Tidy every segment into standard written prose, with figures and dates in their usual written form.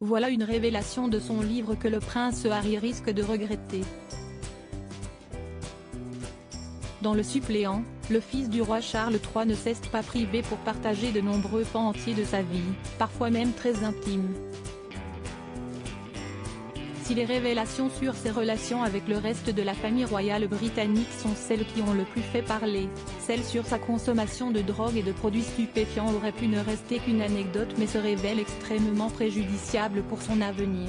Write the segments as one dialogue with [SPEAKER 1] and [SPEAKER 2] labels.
[SPEAKER 1] Voilà une révélation de son livre que le prince Harry risque de regretter. Dans le suppléant, le fils du roi Charles III ne s'est pas privé pour partager de nombreux pans entiers de sa vie, parfois même très intimes. Si les révélations sur ses relations avec le reste de la famille royale britannique sont celles qui ont le plus fait parler, celles sur sa consommation de drogue et de produits stupéfiants auraient pu ne rester qu'une anecdote mais se révèlent extrêmement préjudiciables pour son avenir.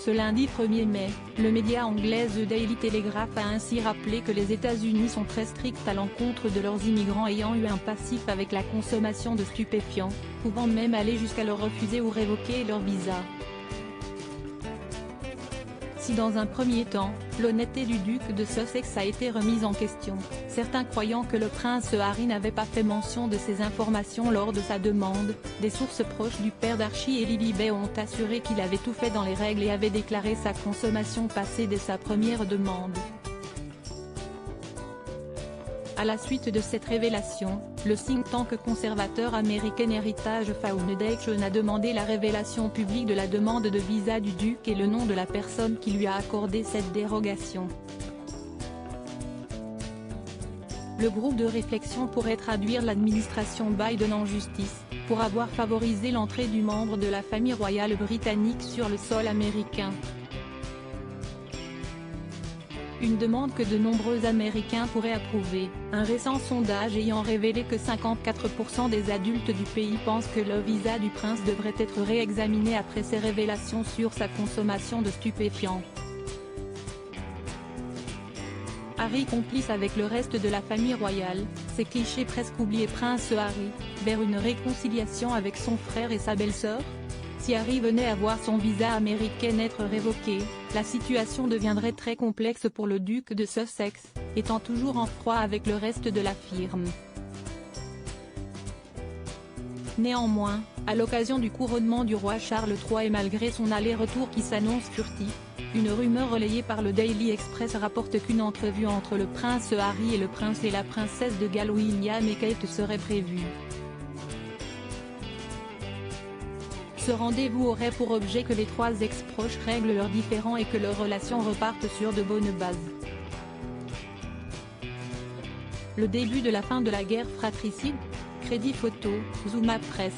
[SPEAKER 1] Ce lundi 1er mai, le média anglais The Daily Telegraph a ainsi rappelé que les États-Unis sont très stricts à l'encontre de leurs immigrants ayant eu un passif avec la consommation de stupéfiants, pouvant même aller jusqu'à leur refuser ou révoquer leur visa. Si dans un premier temps, l'honnêteté du duc de Sussex a été remise en question, certains croyant que le prince Harry n'avait pas fait mention de ces informations lors de sa demande, des sources proches du père d'Archie et Lily Bay ont assuré qu'il avait tout fait dans les règles et avait déclaré sa consommation passée dès sa première demande. À la suite de cette révélation, le think tank conservateur American Heritage Foundation a demandé la révélation publique de la demande de visa du duc et le nom de la personne qui lui a accordé cette dérogation. Le groupe de réflexion pourrait traduire l'administration Biden en justice, pour avoir favorisé l'entrée du membre de la famille royale britannique sur le sol américain. Une demande que de nombreux Américains pourraient approuver, un récent sondage ayant révélé que 54% des adultes du pays pensent que le visa du prince devrait être réexaminé après ces révélations sur sa consommation de stupéfiants. Harry complice avec le reste de la famille royale, ces clichés presque oubliés. Prince Harry, vers une réconciliation avec son frère et sa belle-sœur? Si Harry venait à voir son visa américain être révoqué, la situation deviendrait très complexe pour le duc de Sussex, étant toujours en froid avec le reste de la firme. Néanmoins, à l'occasion du couronnement du roi Charles III et malgré son aller-retour qui s'annonce furtif, une rumeur relayée par le Daily Express rapporte qu'une entrevue entre le prince Harry et le prince et la princesse de Galles William et Kate serait prévue. Ce rendez-vous aurait pour objet que les trois ex-proches règlent leurs différends et que leurs relations repartent sur de bonnes bases. Le début de la fin de la guerre fratricide? Crédit photo, Zooma Presse.